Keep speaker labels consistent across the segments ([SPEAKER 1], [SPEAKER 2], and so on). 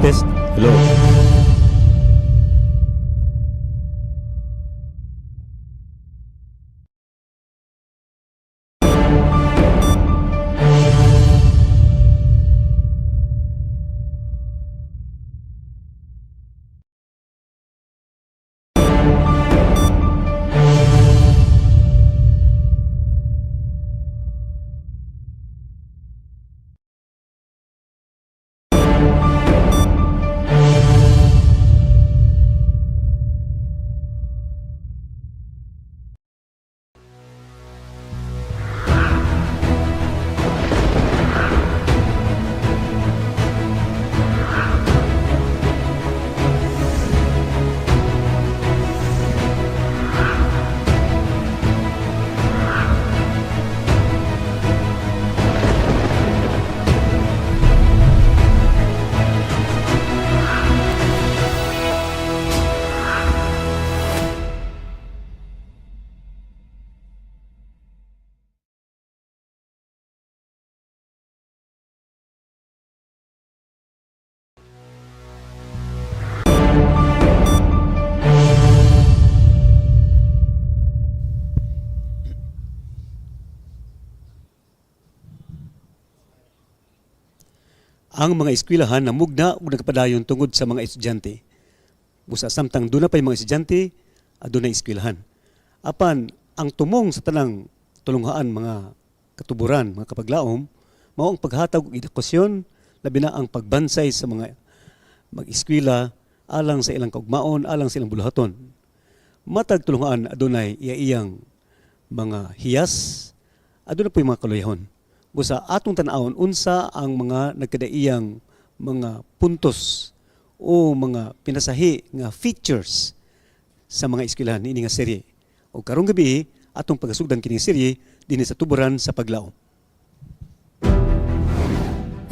[SPEAKER 1] test. Hello. Ang mga eskwelahan namugna ug nagpadayon tungod sa mga estudyante. Busa samtang doon na pa'y mga estudyante, doon na eskwelahan. Apan, ang tumong sa tanang tulunghaan mga katuburan, mga kapaglaom, mao ang paghatag og edukasyon, labi na ang pagbansay sa mga mag-eskwela alang sa ilang kaugmaon, alang sa ilang buluhaton. Matag tulunghaan adunay iyang mga hiyas, aduna po'y mga kaluyahon. Busa atong tan-awon unsa ang mga nagkadaiyang mga puntos o mga pinasahi nga features sa mga eskwelahan niini nga serye. O karong gabi atong pagasugdan kini serye dinhi sa tuburan sa paglaom.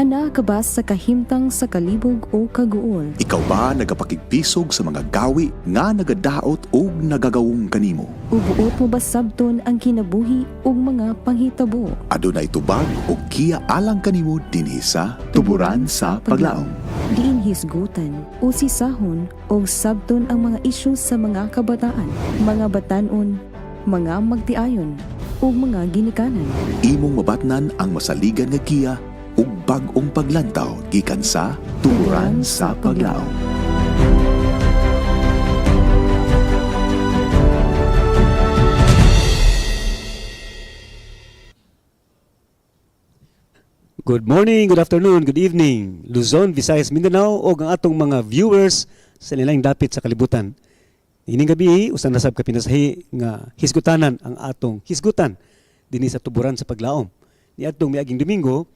[SPEAKER 2] Ana ka ba sa kahimtang sa kalibog o kaguol?
[SPEAKER 3] Ikaw ba nagapakigpisog sa mga gawi nga nagadaot o nagagawong kanimo?
[SPEAKER 2] Ubuot mo ba sabton ang kinabuhi o mga panghitabo?
[SPEAKER 3] Adunay tubag o kiya alang kanimo dinhi sa tuburan sa paglaom.
[SPEAKER 2] Diin hisgutan o sisahon o sabton ang mga isyu sa mga kabataan, mga batanon, mga magtiayon o mga ginikanan.
[SPEAKER 3] Imong mabatnan ang masaligan nga kiya ug bag-ong paglantaw gikan sa tuburan sa paglaom.
[SPEAKER 1] Good morning, good afternoon, good evening, Luzon, Visayas, Mindanao o ang atong mga viewers sa nilaing dapit sa kalibutan. Ining gabi, usan nasab ka pinasahi nga hisgutanan ang atong hisgutan dinhi sa tuburan sa paglaom. Ni atong miaging Domingo,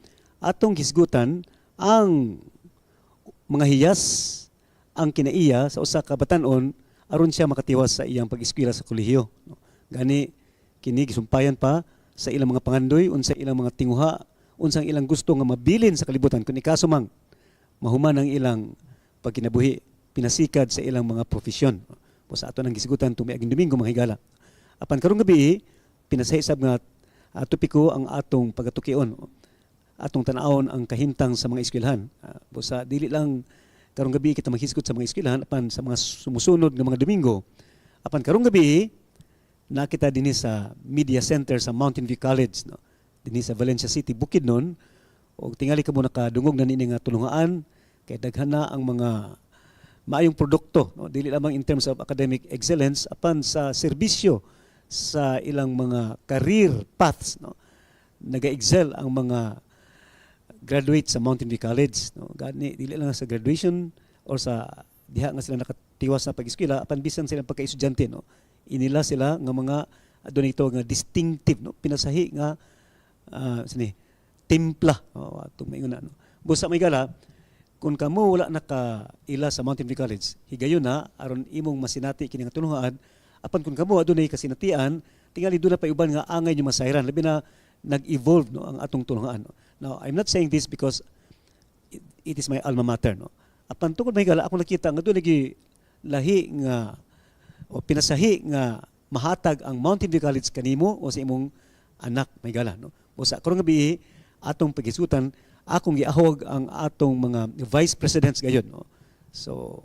[SPEAKER 1] atong hisgutan ang mga hiyas ang kinaiya sa usa ka batan-on aron siya makatiwas sa iyang pag-eskwela sa kolehiyo. Gani kini gisumpayan pa sa ilang mga pangandoy unsa ilang mga tinguha, unsang ilang gusto nga mabilin sa kalibutan kun ikaso mang mahuman ang ilang pagkinabuhi, pinasikad sa ilang mga profesyon. O sa ato nang gisigutan tumiaging Domingo mga higala. Apan karong gabi pinasahisab nga topiko ang atong pagatukion. Atong tanawon ang kahimtang sa mga eskwelahan. Busa dili lang karong gabi kita maghisgot sa mga eskwelahan apan sa mga sumusunod nga mga Domingo. Apan karong gabi nakita dinhi sa Media Center sa Mountain View College, no? Dinhi sa Valencia City, Bukidnon. Og tingali ka mo nakadungog na nini nga tulungaan kay daghan na ang mga maayong produkto, no? Dili lamang in terms of academic excellence apan sa serbisyo sa ilang mga career paths, no? Naga-excel ang mga graduate sa Mountain View College, no? Gani dili lang sa graduation or sa diha nga sila nakatiwas na pag-eskwela apan bisan sila pagka-estudyante, no? Inila sila nga mga adunay ito nga distinctive, no? Pinasahi nga timpla, atong mainguna, no? Busa may gala kung kamo wala nakaila sa Mountain View College, higayon na aron imong masinati kini nga tulungan. Apan kung kamo adunay kasinatian, tingali doon na pa uban nga angay yung masayran labi na nag-evolve, no, ang atong tulungan, no? Now, I'm not saying this because it is my alma mater, no? Apan tungod may gala ako nakita nga doon lagi lahi nga o pinasahi nga mahatag ang Mountain View College kanimo o sa imong anak may gala, no? O sa karong gabi atong pagisutan akong giahog ang atong mga vice presidents gayon, no. So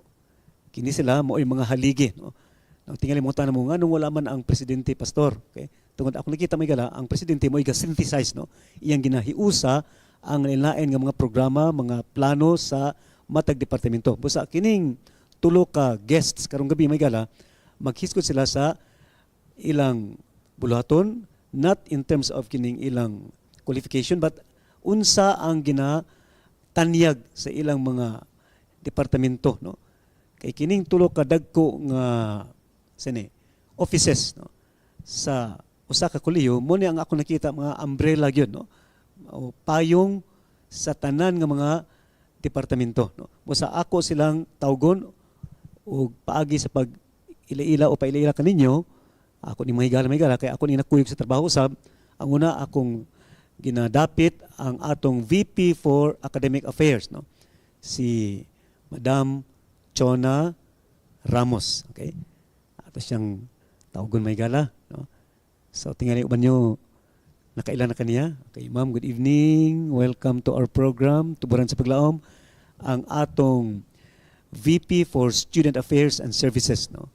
[SPEAKER 1] kini sila mo mga haligi, no. Nang tingali mo tanong mo nganong wala man ang presidente pastor, okay? Tungod ako nakita may gala ang presidente mo iga-synthesize, no. Iyang ginahiusa ang nilain nga mga programa, mga plano sa matag departamento. Busa kining tulo ka guests karong gabi may gala maghisgot sila sa ilang buluhaton, not in terms of kining ilang qualification but unsa ang ginatanyag sa ilang mga departamento, no. Kay kining tulo ka dagko nga offices, no, sa usa ka kolehiyo mo ni ang ako nakita mga umbrella gyud, no, o payong sa tanan nga mga departamento, no. Mo sa ako silang tawgon og paagi sa pag ila-ila o paila-ila kaninyo, ako ni mahigala kay ako ni nakuyog sa trabaho usab. Ang una akong ginadapit ang atong VP for Academic Affairs, no, si Madam Chona Ramos, okay? Ato siyang tawgon mahigala, no. So tingali uban nyo nakaila na kaniya. Okay, ma'am, good evening. Welcome to our program, Tuburan sa Paglaom. Ang atong VP for Student Affairs and Services, no,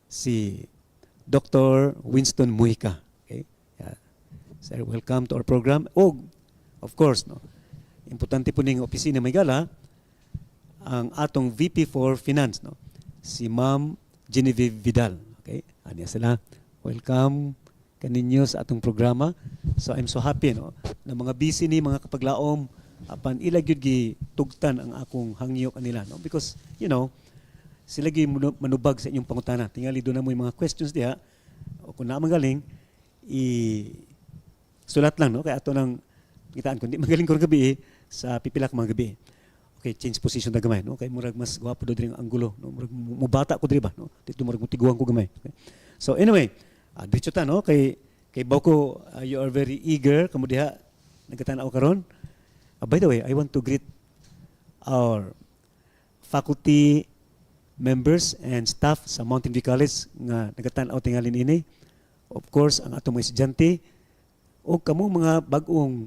[SPEAKER 1] si Dr. Winston Mujica. Okay? Yeah. Sir, welcome to our program. O, of course, no, importante po ning opisina may gala, ang atong VP for Finance, no, si Ma'am Genevieve Vidal. Okay? Aniya sila. Welcome kaninyo sa atong programa. So I'm so happy, no, na mga busy ni mga kapaglaom apan ila gyud gi tugtan ang akong hangyo kanila, no, because you know sila gi manubag sa inyong pangutana. Tingali do na mo yung mga questions diha o kung na magaling sulat lang, no, kay ato nang kitaan kun di magaling ko gabi sa pipila ka mga gabi. Okay, change position na gamay, no, kay murag mas gwapo do diri ang anggulo, no, murag mubata ko diri ba, no, dito murag mutiguan ko gamay. Okay? So anyway, diretso ta, no, kay Bauko, you are very eager kamo diha nagatan-aw karon. By the way, I want to greet our faculty members and staff sa Mountain View College nga nagatan-aw tingalin ini. Of course, ang atong mga estudyante o kamo mga bag-ong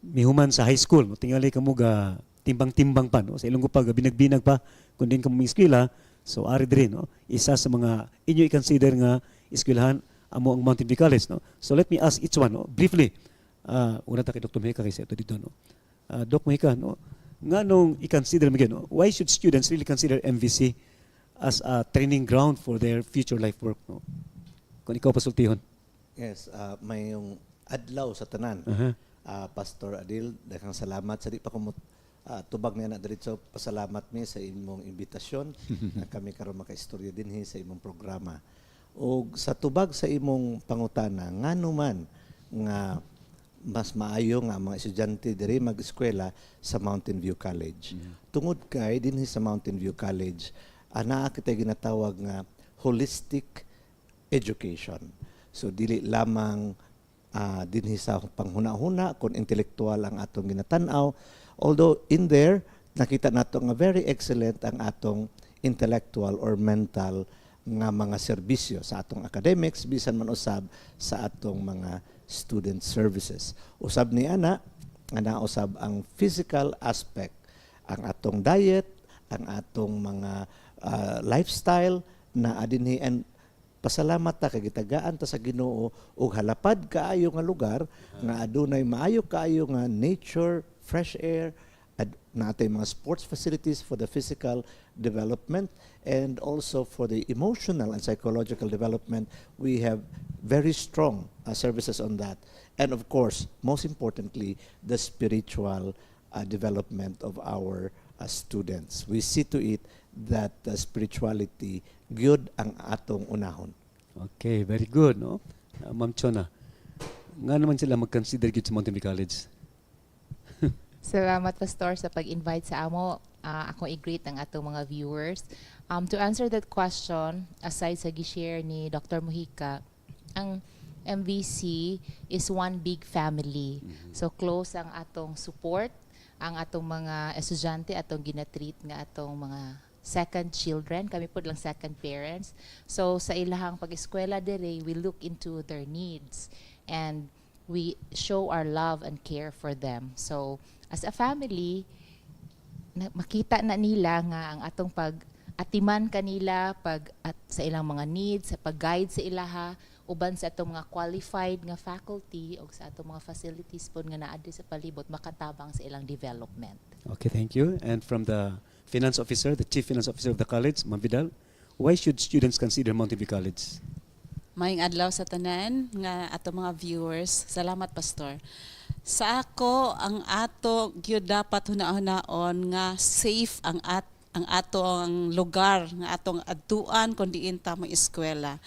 [SPEAKER 1] mihuman sa high school, no, tingali kamo ga timbang-timbang pa, no, sa ilong pa binag-binag pa kun din kamo mga eskwela. So ari diri, no, isa sa mga inyo i-consider nga eskwelahan amo ang Mountain View College, no. So let me ask each one, no, briefly. Una ta kay Dr. Mujica kasi ito dito, no. Doc Mujica, no, nganong i-consider mo no, why should students really consider MVC as a training ground for their future life work, no? Kung ikaw pasultihon.
[SPEAKER 4] Yes, may yung adlaw sa tanan. Pastor Adil, daghang salamat sa di pa ko tubag niya na diretso, pasalamat mi sa imong imbitasyon na kami karon makaistorya dinhi sa imong programa. O sa tubag sa imong pangutana, ngano man nga mas maayo nga mga estudyante diri mag-eskwela sa Mountain View College. Tungod kay dinhi sa Mountain View College, ana kita ginatawag nga holistic education. So dili lamang dinhi sa panghuna-huna kun intelektual ang atong ginatan-aw, although in there nakita nato nga very excellent ang atong intellectual or mental nga mga serbisyo sa atong academics bisan man usab sa atong mga student services. Usab ni ana usab ang physical aspect, ang atong diet, ang atong mga lifestyle na adinhi, and pasalamat ta kay gitagaan ta sa Ginoo og halapad kaayo nga lugar nga adunay maayo kaayo nga nature, fresh air, natay mga sports facilities for the physical development and also for the emotional and psychological development. We have very strong services on that. And of course, most importantly, the spiritual development of our students. We see to it that spirituality gyud ang atong unahon.
[SPEAKER 1] Okay, very good, no? Ma'am Chona, nga naman sila mag-consider gyud sa Mountain View College?
[SPEAKER 5] Salamat, Pastor, sa pag-invite sa amo. Ako i-greet ang atong mga viewers. To answer that question, aside sa gi-share ni Dr. Mujica, ang MVC is one big family. So close ang atong support, ang atong mga estudyante, atong ginatreat nga atong mga second children. Kami po lang second parents. So sa ilahang pag-eskwela dire, we look into their needs and we show our love and care for them. So as a family, makita na nila nga ang atong pag-atiman kanila sa ilang mga needs, sa pag-guide sa ilaha, uban sa atong mga qualified nga faculty o sa atong mga facilities po nga naadto sa palibot, makatabang sa ilang development.
[SPEAKER 1] Okay, thank you. And from the finance officer, the chief finance officer of the college, Ma'am Vidal, why should students consider Mountain View College?
[SPEAKER 6] Maayong adlaw sa tanan nga ato mga viewers. Salamat, Pastor. Sa ako, ang ato gyud dapat hunahon nga safe ang atong lugar nga atong adtuan kun diin ta mo eskwela.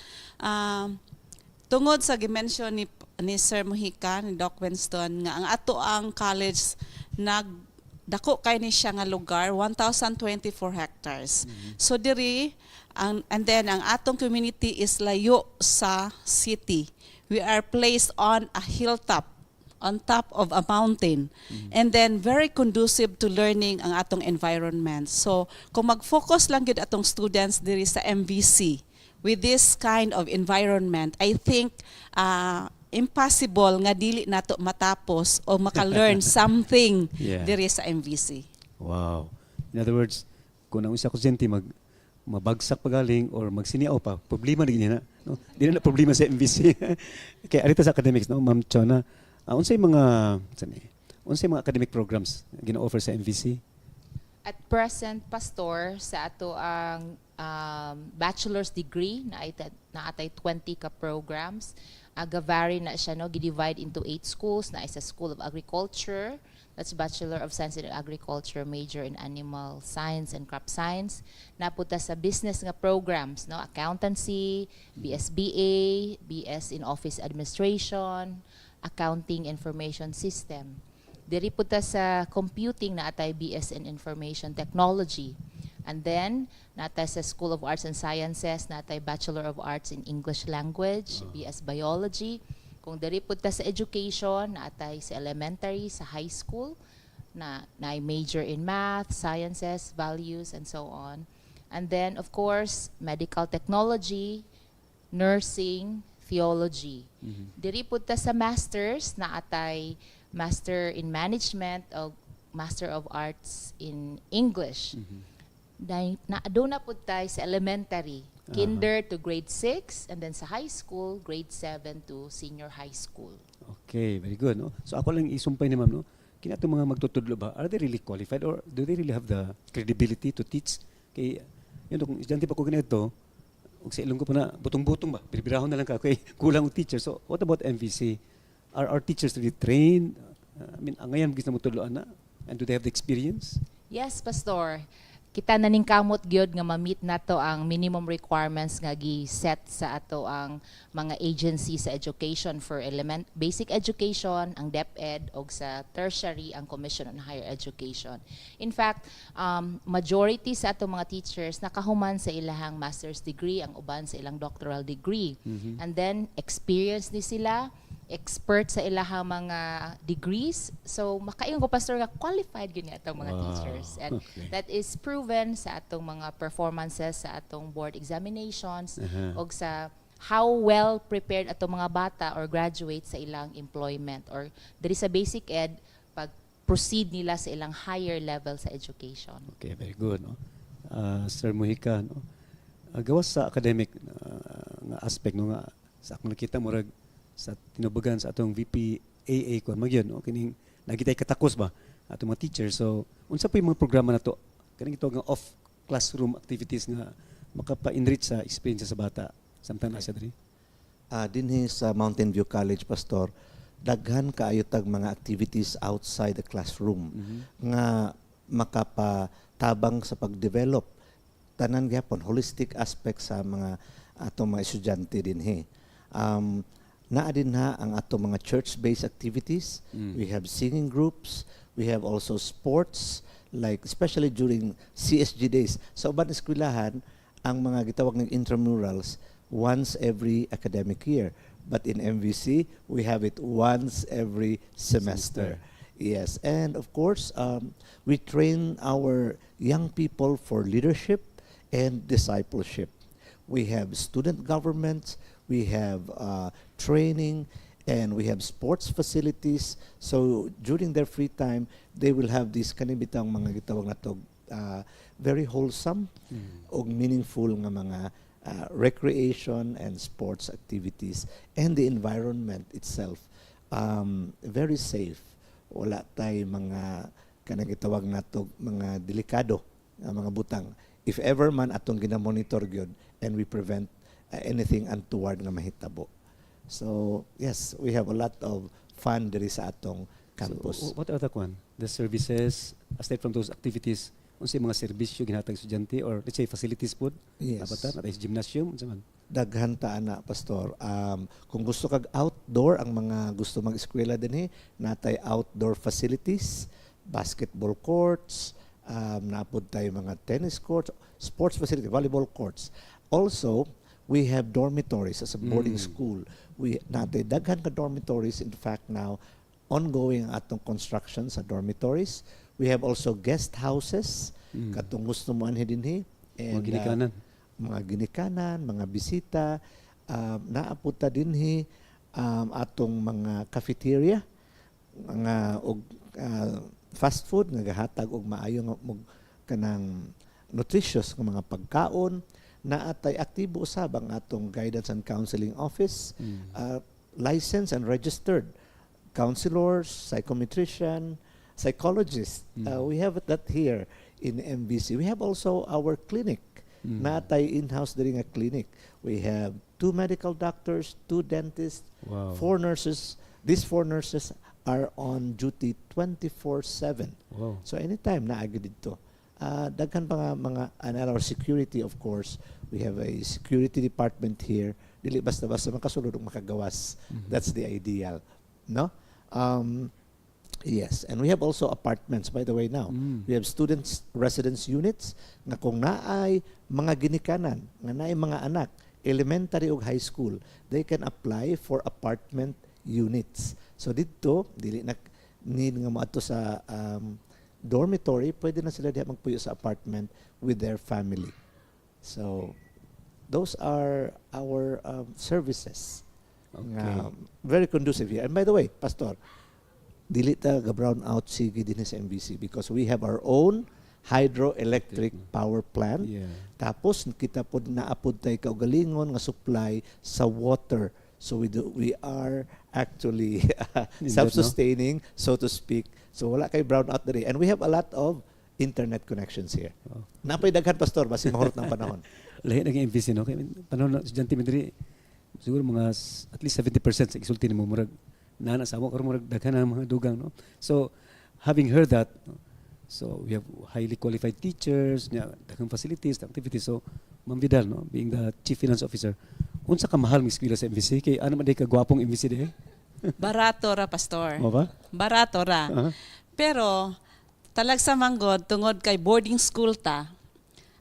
[SPEAKER 6] Tungod sa gimension ni Sir Mojica, ni Doc Winston, nga ang ato ang college dako kay ni siya nga lugar, 1,024 hectares. So diri, and then ang atong community is layo sa city. We are placed on a hilltop, on top of a mountain. And then very conducive to learning ang atong environment. So kung mag-focus lang gid atong students diri sa MVC, with this kind of environment, I think impossible nga dili nato matapos o maka-learn something diri sa MVC.
[SPEAKER 1] Wow. In other words, kung ang isa ko senti mabagsak pagaling or magsiniaw pa, problema na ganyan na. No? Di na problema sa MVC. Kaya arita sa academics, no? Ma'am Chona, unsay mga academic programs gina-offer sa MVC?
[SPEAKER 5] At present, Pastor, sa ato ang bachelor's degree na atay 20 ka programs. Vary na siya, no, gidivide into 8 schools. Na isa School of Agriculture, that's Bachelor of Science in Agriculture, major in Animal Science and Crop Science. Napunta sa business nga programs, no, accountancy, BSBA, BS in Office Administration, Accounting Information System. Diri punta sa computing na atay BS in Information Technology. And then, natay sa School of Arts and Sciences, natay Bachelor of Arts in English Language, BS Biology. Kung diri punta sa education, natay sa elementary, sa high school, na major in math, sciences, values, and so on. And then, of course, medical technology, nursing, theology. Diri punta sa masters, natay Master in Management o Master of Arts in English. Doon na po tayo sa elementary, kinder to grade 6, and then sa high school, grade 7 to senior high school.
[SPEAKER 1] Okay, very good. No? So ako lang isumpay ni ma'am, no? Kina itong mga magtutudlo ba, are they really qualified or do they really have the credibility to teach? Kaya, yun, kung estudyante pa ko ganito, kung sa ilong ko pa na, butong-butong ba, biribirahon na lang ka, kaya kulang ang teacher. So what about MVC? Are our teachers really trained? Ngayon, gusto mo tudloan na? And do they have the experience?
[SPEAKER 5] Yes, Pastor. Kita naning kamot gyud nga ma-meet nato ang minimum requirements nga gi-set sa ato ang mga agency sa education for basic education, ang DepEd, og sa tertiary, ang Commission on Higher Education. In fact, majority sa ato mga teachers nakahuman sa ilahang master's degree, ang uban sa ilang doctoral degree. And then, experience ni sila, expert sa ilahang mga degrees. So, makaingon ko, Pastor, nga qualified yun atong mga teachers. And that is proven sa atong mga performances, sa atong board examinations, o sa how well prepared atong mga bata or graduate sa ilang employment. Or diri sa basic ed, pag-proceed nila sa ilang higher level sa education.
[SPEAKER 1] Okay, very good. No? Sir Mojica, no? Gawas sa academic nga aspect, no, nga, sa akong nakita mo sa tinubagan sa atong VPAA kon magyon, no, kining nagitay katakos ba atong mga teachers. So unsa pa yung mga programa nato kaning ito nga off classroom activities nga makapa-enrich sa experience sa bata samtang nasa diri?
[SPEAKER 4] Dinhi sa Mountain View College, Pastor, daghan kaayo tag mga activities outside the classroom nga makapatabang sa pag-develop tanan gyapon holistic aspect sa mga atong mga estudyante dinhi. Naa din ha ang ato mga church-based activities. We have singing groups. We have also sports, like especially during CSG days. Sa uban eskwelahan, ang mga gitawag ng intramurals once every academic year. But in MVC, we have it once every semester. Yes, and of course, we train our young people for leadership and discipleship. We have student government. We have training, and we have sports facilities. So during their free time, they will have these kanibitang mga gitawag na to, very wholesome o meaningful nga mga recreation and sports activities, and the environment itself very safe. Wala tay mga kanang gitawag na to mga delikado nga mga butang. If ever man atong ginamonitor gyud, and we prevent anything untoward nga mahitabo. So, yes, we have a lot of fun diri sa atong campus.
[SPEAKER 1] So, what are the services, aside from those activities, unsay mga serbisyo ginhatag estudyante or let's say facilities pod?
[SPEAKER 4] Yes.
[SPEAKER 1] Abata, natay gymnasium, unsa man?
[SPEAKER 4] Daghan ta ana, Pastor. Kung gusto kag outdoor, ang mga gusto mag-eskwela dinhi, natay outdoor facilities, basketball courts, napod tayo mga tennis courts, sports facility, volleyball courts. Also, we have dormitories as a boarding school. We natay daghan ka dormitories. In fact, now ongoing ang atong construction sa dormitories. We have also guest houses katong gusto mo anhi dinhi, and
[SPEAKER 1] Mga ginikanan.
[SPEAKER 4] mga ginikanan, mga bisita, naaputa dinhi atong mga cafeteria, mga og fast food nga gahatag og maayo nga kanang nutritious nga mga pagkaon. Naatay aktibo usab ang atong guidance and counseling office, licensed and registered counselors, psychometrician, psychologists. We have that here in MBC. We have also our clinic. Naatay in-house diri nga clinic. We have 2 medical doctors, 2 dentists,
[SPEAKER 1] Wow.
[SPEAKER 4] 4 nurses. These 4 nurses are on duty 24/7.
[SPEAKER 1] Wow.
[SPEAKER 4] So anytime naagi dito. Daghan pa nga mga our security, of course. We have a security department here. Dili basta-basta makasulod ug makagawas. That's the ideal, no? Yes, and we have also apartments, by the way, now. We have students residence units nga kung naay mga ginikanan, nga naay mga anak, elementary ug high school, they can apply for apartment units. So dito dili na need nga moadto sa dormitory, pwede na sila diha magpuyo sa apartment with their family. So, those are our services. Nga very conducive here. And by the way, Pastor, dili ta ga brown out sige din sa MBC because we have our own hydroelectric power plant.
[SPEAKER 1] Yeah.
[SPEAKER 4] Tapos kita pod naapod tay kaugalingon nga supply sa water. So we are actually self-sustaining, so to speak. So wala kay brown out diri. And we have a lot of internet connections here.
[SPEAKER 1] Wow.
[SPEAKER 4] Napay daghan, Pastor, basi mahurot ng panahon.
[SPEAKER 1] Lahi naging MVC, no? Kaya panahon na estudyante mi diri, siguro mga at least 70% sa isulti nimo murag nana sa amo karon murag daghan ang mga dugang, no? So having heard that, no? So we have highly qualified teachers, daghang facilities, activities. So Ma'am Vidal, no, being the Chief Finance Officer, unsa ka mahal ng eskwela sa MVC kay ano man day ka gwapong MVC di?
[SPEAKER 6] Barato ra, Pastor.
[SPEAKER 1] Mo ba?
[SPEAKER 6] Barato ra. Pero talag sa manggod tungod kay boarding school ta,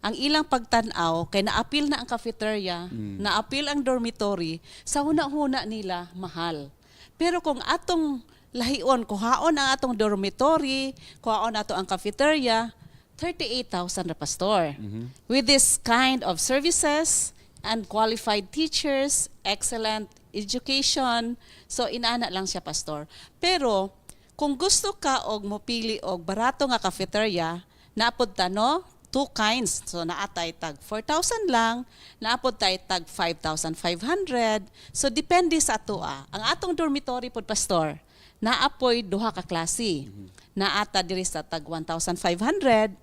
[SPEAKER 6] ang ilang pagtan-aw kay naapil na ang cafeteria, naapil ang dormitory, sa huna-huna nila mahal. Pero kung atong lahion, kuhaon ang atong dormitory, kuhaon ato ang cafeteria, 38,000 na, Pastor. With this kind of services and qualified teachers, excellent education, so inaana lang siya, Pastor. Pero kung gusto ka og mopili og barato nga cafeteria, naapod ta, no? 2 kinds. So naatay tag 4,000 lang, naapod tay tag 5,500. So depende sa atoa. Ang atong dormitory pod, Pastor, naapoy duha ka klase. Naata diri sa tag 1,500,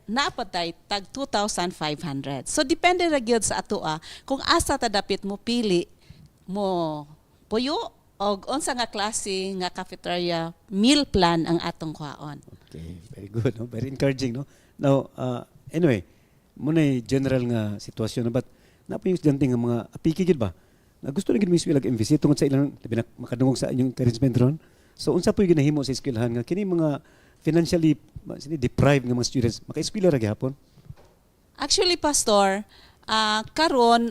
[SPEAKER 6] naapod tay tag 2,500. So depende ra gyud sa atoa kung asa ta dapit mo pili mo puyo og unsa nga klase nga cafeteria meal plan ang atong kuhaon.
[SPEAKER 1] Okay, very good, no? Very encouraging, no? Now, anyway, muna general nga sitwasyon na ba't napo yung estudyante nga mga apiki gid ba? Na gusto na gid mo iskwela MVC tungod sa ilang labi na makadungog sa inyong encouragement ron. So unsa po yung ginahimo sa eskwelahan nga kini mga financially deprived nga mga students maka-eskwela ra gyapon?
[SPEAKER 6] Actually, Pastor, karon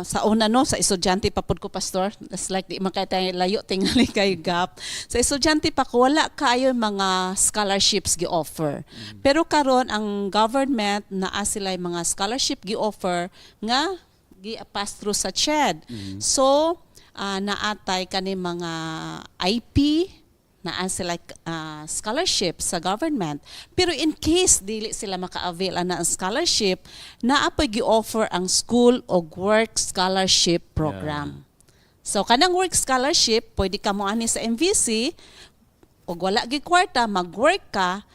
[SPEAKER 6] sa una, no, sa estudyante pa pod ko, Pastor, that's like di makatay layo tingali kay gap. Sa estudyante pa ko wala kaayo mga scholarships gi-offer. Pero karon ang government naa sila mga scholarship gi-offer nga gi-pass through sa CHED. So naatay kani mga IP, naa sila scholarship sa government. Pero in case dili sila maka-avail na ang scholarship, naa pa gi-offer ang school o work scholarship program. So kanang work scholarship, pwede ka mo ani sa MVC, o wala gi kwarta, mag-work ka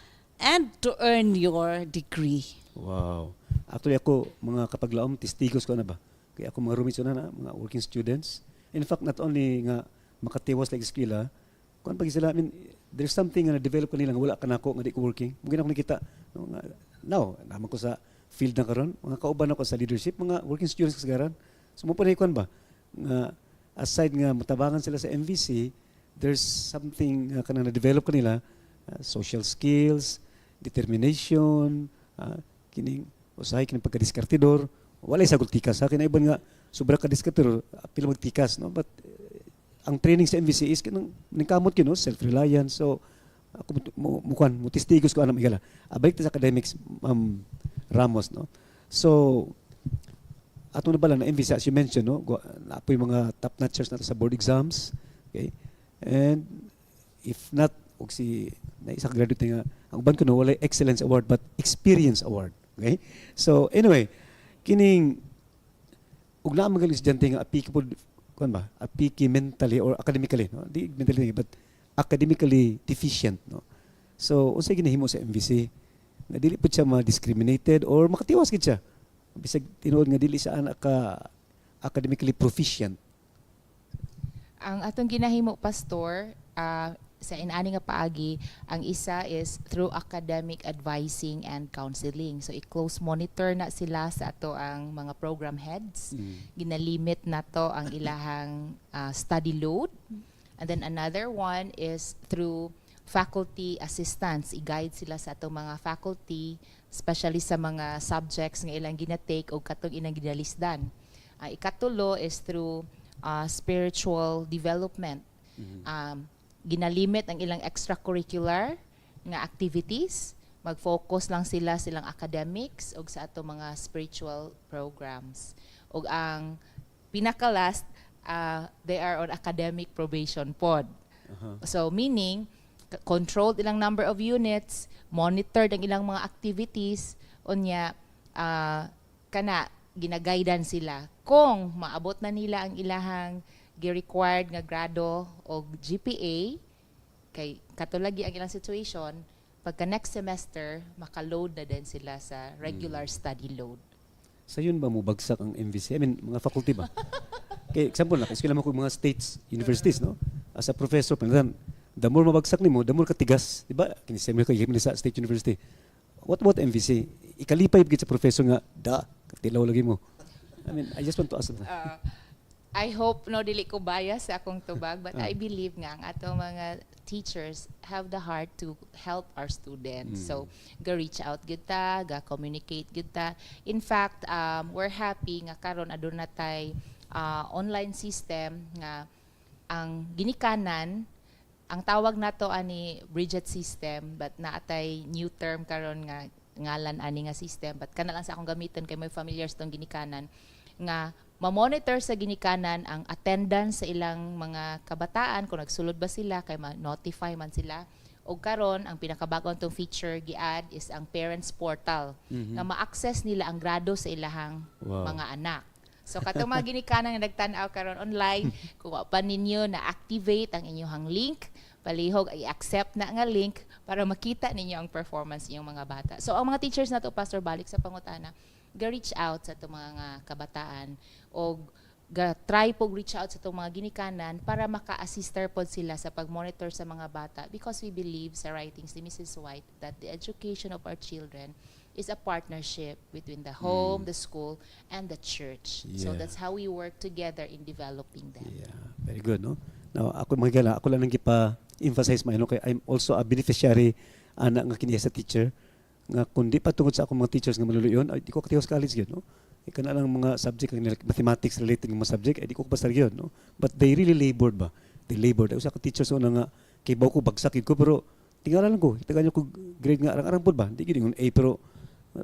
[SPEAKER 6] and to earn your degree.
[SPEAKER 1] Wow. Actually ako, mga kapaglaom, testigos ko na ba? Kaya ako mga roommates na mga working students. In fact, not only nga makatiwas like eskwela, kung pag sila, I mean, there's something na develop kanila nga wala ka na ako, nga di ko working. Mungkin ako nakita, no, nga, now, naman ko sa field na karon, mga kauban ako sa leadership, mga working students kasagaran. So, mo panaykuan ba? Nga, aside nga matabangan sila sa MVC, there's something kanang na-develop kanila, social skills, determination, kining usahay kining pagkadiskartidor, walay sagol tikas sa kinaiban nga sobra ka diskartidor pila magtikas, no, but ang training sa MVC is kinang ningkamot kino self reliance. So ako mo testigos ko anam igala abalik sa academics, Ramos, no. So ato na bala na MVC, as you mentioned, no, naapoy mga top notchers nato sa board exams, okay, and if not og si na isa ka graduate nga ang uban ko no walay excellence award but experience award. Okay? So anyway, kining ug naa magaling estudyante nga applicable kun ba? Apiki mentally or academically, no? Di mentally but academically deficient, no. So unsay ginahimo sa MVC? Na dili pud siya ma-discriminated or makatiwas gid siya. Bisag tinuod nga dili siya ana ka academically proficient.
[SPEAKER 5] Ang atong ginahimo, Pastor, sa inani nga paagi, ang isa is through academic advising and counseling. So i-close monitor na sila sa ato ang mga program heads. Ginalimit na to ang ilahang study load. And then another one is through faculty assistance. I-guide sila sa ato mga faculty, especially sa mga subjects nga ilang ginatake o katong ilang ginalisdan. Ikatulo is through spiritual development. Ginalimit ang ilang extracurricular nga activities, mag-focus lang silang academics o sa ato mga spiritual programs. O ang pinaka-last, they are on academic probation pod. So meaning, controlled ilang number of units, monitored ang ilang mga activities, unya, ginagaidan sila. Kung maabot na nila ang ilahang gi-required nga grado o GPA, kay katulagi ang ilang situation, pagka next semester, makaload na din sila sa regular study load.
[SPEAKER 1] Sa yun ba mo bagsak ang MVC? I mean, mga faculty ba? Kay example na, kasi mo ko mga states, universities, no? As a professor, the more mabagsak nimo, the more katigas. Diba? Kinisemi ko, sa state university. What about MVC? Ikalipay bigit sa professor nga, katilaw lagi mo. I mean, I just want to ask that.
[SPEAKER 5] I hope no dili ko bias sa akong tubag, but I believe nga ang ato mga teachers have the heart to help our students. So ga-reach out gyud ta, ga-communicate gyud ta. In fact, we're happy nga karon aduna tay online system nga ang ginikanan, ang tawag nato ani Bridget system, but naatay new term karon nga ngalan ani nga system, but kana lang sa akong gamiton kay may familiar sa tong ginikanan nga ma-monitor sa ginikanan ang attendance sa ilang mga kabataan, kung nagsulod ba sila, kay ma-notify man sila. O karon ang pinakabagong tong feature gi-add is ang parents portal, na ma-access nila ang grado sa ilahang mga anak. So katong mga ginikanan nga nagtan-aw karon online, kung wa pa ninyo na-activate ang inyong link, palihog ay accept na nga link para makita ninyo ang performance inyong mga bata. So ang mga teachers na to, Pastor, balik sa Pangutana, ga-reach out sa itong mga kabataan o ga-try po reach out sa itong mga ginikanan para maka-assister po sila sa pag-monitor sa mga bata, because we believe sa writings ni Mrs. White that the education of our children is a partnership between the home, the school, and the church. So that's how we work together in developing them.
[SPEAKER 1] Yeah, very good, no? Now, ako lang nang gipa-emphasize mo, kay I'm also a beneficiary nga kiniya sa teacher, nga kundi pa tungod sa akong mga teachers nga maluluyon, ay di ko katiwas college yun, no? Ika na lang mga subject, mathematics related ng mga subject, ay di ko pasar yun, no? But they really labored ba? They labored. Ay usa ka teachers na nga, kay baw ko bagsakid ko, pero tingala lang ko, itagan nyo ko grade nga arang-arang po ba? Hindi gini A, pero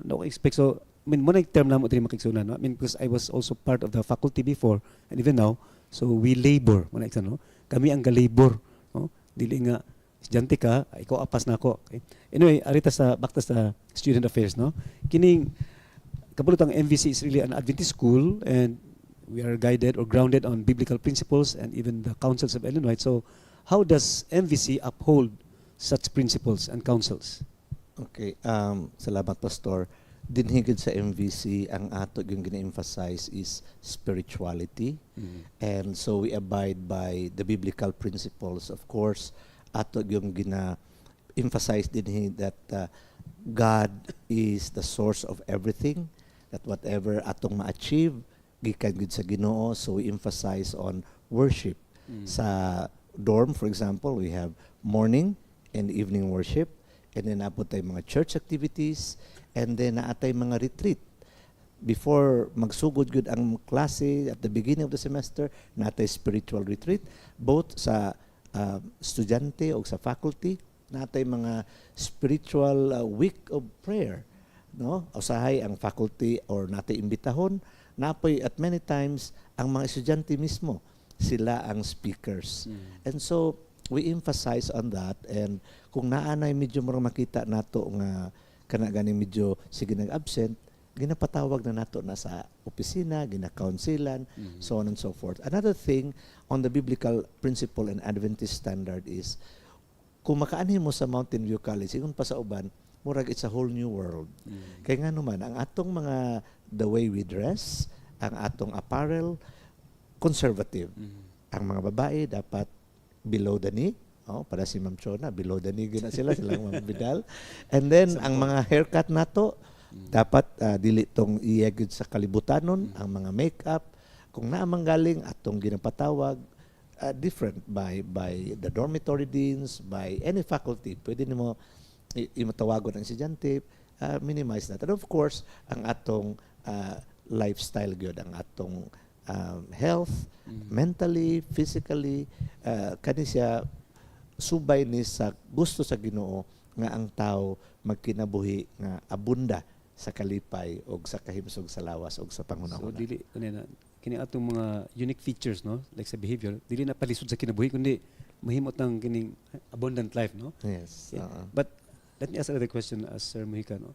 [SPEAKER 1] no expect. So, mean, muna yung term na mo diri makigsunan, no? I mean, because I was also part of the faculty before and even now, so we labor, muna iksan, no? Kami ang galabor, no? Dili nga estudyante ka, ikaw apas na ako. Okay? Anyway, arita sa back to sa student affairs, no? Kining kabulutang MVC is really an Adventist school and we are guided or grounded on biblical principles and even the councils of Illinois. So, how does MVC uphold such principles and councils?
[SPEAKER 4] Okay, salamat Pastor. Dinhigid sa MVC, ang ato yung gina-emphasize is spirituality. And so we abide by the biblical principles. Of course, ato yung gina-emphasize dinhi that God is the source of everything, that whatever atong ma-achieve, gikan gid sa Ginoo. So we emphasize on worship. Sa dorm, for example, we have morning and evening worship. And then napo tayo mga church activities, and then naatay mga retreat. Before magsugod gud ang klase at the beginning of the semester, naatay spiritual retreat, both sa estudyante o sa faculty, naatay mga spiritual week of prayer. No? Usahay ang faculty or natay imbitahon, napoy at many times ang mga estudyante mismo, sila ang speakers. And so, we emphasize on that, and kung naanay medyo marang makita nato nga kana gani medyo sige nag-absent, ginapatawag na nato na sa opisina, gina-counselan, so on and so forth. Another thing on the biblical principle and Adventist standard is kung makaanhin mo sa Mountain View College, ingon pa sa uban, murag it's a whole new world. Kaya nga naman, ang atong mga the way we dress, ang atong apparel, conservative. Ang mga babae dapat below the knee. Para si Ma'am Chona, below the knee gina sila Ma'am Vidal. And then, ang mga haircut nato, dapat dili tong iyagid sa kalibutanon, ang mga makeup, kung naamang galing atong ginapatawag, different by the dormitory deans, by any faculty. Pwede nimo imatawagon ang estudyante, minimize that. And of course, ang atong lifestyle gyud, ang atong health, mentally, physically, kani siya subay ni sa gusto sa Ginoo nga ang tao magkinabuhi nga abunda sa kalipay o sa kahimsog sa lawas o sa pangunahon.
[SPEAKER 1] So dili kanina kini atong mga unique features, no, like sa behavior, dili na palisod sa kinabuhi kundi mahimot ng kining abundant life, no?
[SPEAKER 4] Yes.
[SPEAKER 1] Yeah. But let me ask another question as Sir Mujica, no?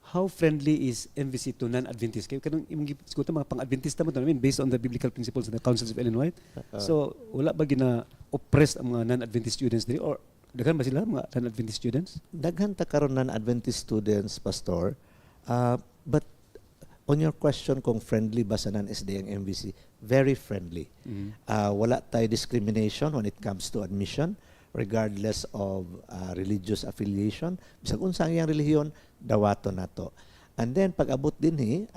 [SPEAKER 1] How friendly is MVC to non-Adventists? Kaya kanong imong siguro mga pang-Adventista mo, I mean, based on the biblical principles of the councils of Illinois. So, wala ba gina-oppress ang mga non-Adventist students diri or daghan ba sila mga non-Adventist students?
[SPEAKER 4] Daghan ta karon non-Adventist students, Pastor. But on your question kung friendly ba sa non-SD ang MVC, very friendly. Wala tayo discrimination when it comes to admission, regardless of religious affiliation. Bisag unsa ang iyang relihiyon, dawato nato. And then pag abot dinhi,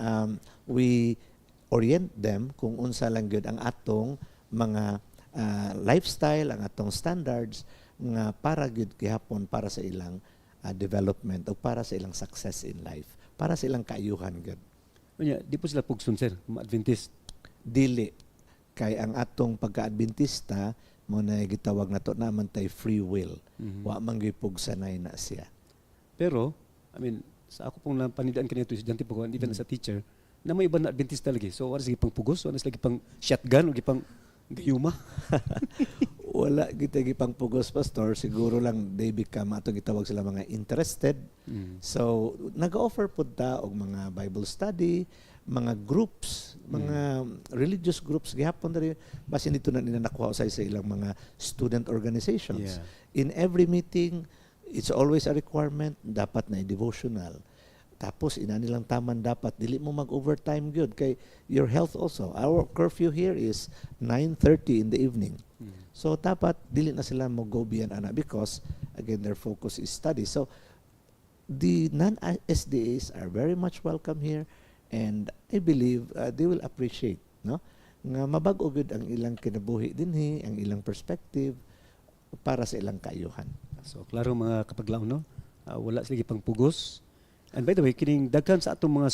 [SPEAKER 4] we orient them kung unsa lang gyud ang atong mga lifestyle, ang atong standards nga para gyud gihapon para sa ilang development o para sa ilang success in life, para sa ilang kaayuhan gyud.
[SPEAKER 1] Unya, di po sila pugson, sir, mga Adventist.
[SPEAKER 4] Dili kay ang atong pagka-Adventista mo na gitawag nato naman tay free will. Wa man gyud sanay na siya.
[SPEAKER 1] Pero, I mean, sa ako pong panidaan kanito, estudyante po ko, and even as a teacher, na may iba na Adventista lagi. So, wala sige pang pugos, wala sige pang shotgun, o pang gayuma.
[SPEAKER 4] Wala kita gipang pugos, Pastor. Siguro lang they become, ato gitawag sila mga interested. So, nag-offer po ta og mga Bible study, mga groups, mga religious groups, gihapon diri basin dito na nila nakuha sa ilang mga student organizations. In every meeting, it's always a requirement, dapat na devotional. Tapos, ina nilang taman dapat, dili mo mag-overtime good kay your health also. Our curfew here is 9:30 in the evening. So, dapat, dili na sila mag-go beyond ana because, again, their focus is study. So, the non-SDAs are very much welcome here and I believe they will appreciate, no? Nga mabag-o gud ang ilang kinabuhi dinhi, ang ilang perspective para sa ilang kaayuhan.
[SPEAKER 1] So, klaro mga kapaglaon, no? Wala sila pang pugos. And by the way, kining daghan sa atong mga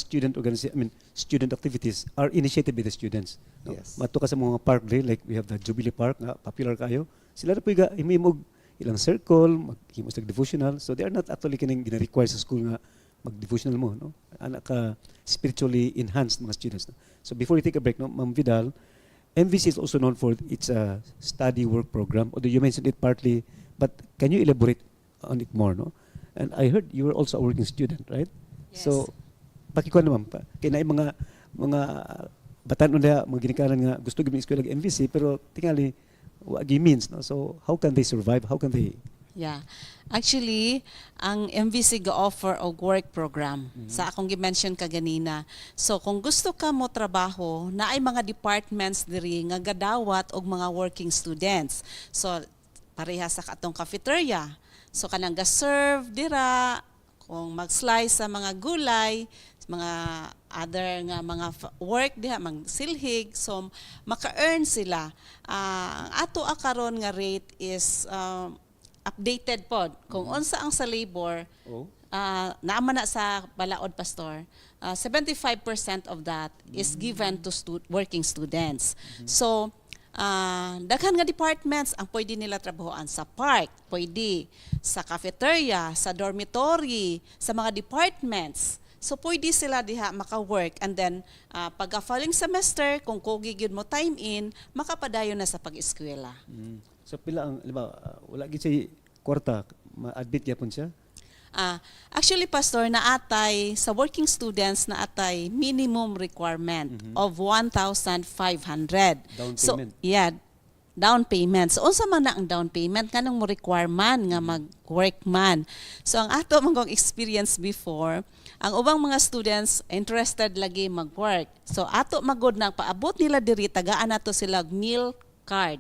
[SPEAKER 1] student activities are initiated by the students. No?
[SPEAKER 4] Yes.
[SPEAKER 1] Mato ka sa mga park day, like we have the Jubilee Park, popular kayo. Sila na po himimog ilang circle, maghimos ng devotional. So they are not actually kining gina-require sa school nga mag-devotional mo, no? Anak ka spiritually enhanced mga students. No? So before we take a break, no, Ma'am Vidal, MVC is also known for its study work program. Although you mentioned it partly, but can you elaborate on it more, no? And I heard you were also a working student, right?
[SPEAKER 6] Yes.
[SPEAKER 1] So pakikuan naman pa. Kaya na mga batan na mga ginikanan nga gusto gawin eskwela ng MVC pero tingali what means, no? So how can they survive? How can they
[SPEAKER 6] Yeah. Actually, ang MVC ga-offer og work program sa akong gi-mention kaganina. So kung gusto ka mo trabaho, naay mga departments diri nga gadawat og mga working students. So pareha sa atong cafeteria. So kanang ga-serve dira, kung mag-slice sa mga gulay, mga other nga mga work diha, magsilhig, so maka-earn sila. Ang ato karon nga rate is updated pod kung unsa ang sa labor. Naama na sa balaod, Pastor. 75% of that is given to working students. So daghan nga departments ang pwede nila trabahoan sa park, pwede sa cafeteria, sa dormitory, sa mga departments. So pwede sila diha maka-work, and then pag following semester kung kugi gyud mo time in, makapadayon na sa pag-eskwela.
[SPEAKER 1] So pila ang wala gid say kwarta ma-admit gyapon siya?
[SPEAKER 6] Actually, Pastor, naatay sa working students naatay minimum requirement of 1,500.
[SPEAKER 1] Down
[SPEAKER 6] So,
[SPEAKER 1] payment.
[SPEAKER 6] yeah, down payment. So, unsa man na ang down payment kanang mo requirement nga mag-work man. So, ang ato mong experience before, ang ubang mga students interested lagi mag-work. So, ato magod na paabot nila diri tagaan nato sila meal card.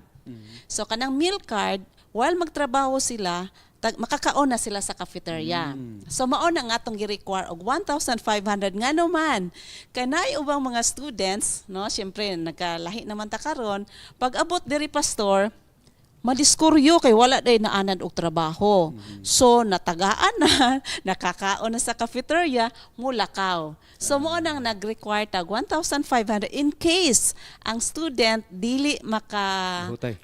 [SPEAKER 6] So, kanang meal card, while magtrabaho sila, makakaon na sila sa cafeteria. So mao na nga atong gi-require og 1,500 ngano man. Kay naay ubang mga students, no, syempre nagkalahi naman ta karon, pag abot diri, Pastor, madiskuryo kay wala day naanad og trabaho. So natagaan na, nakakaon na sa cafeteria, mulakaw. So mo nang nag-require tag 1,500 in case ang student dili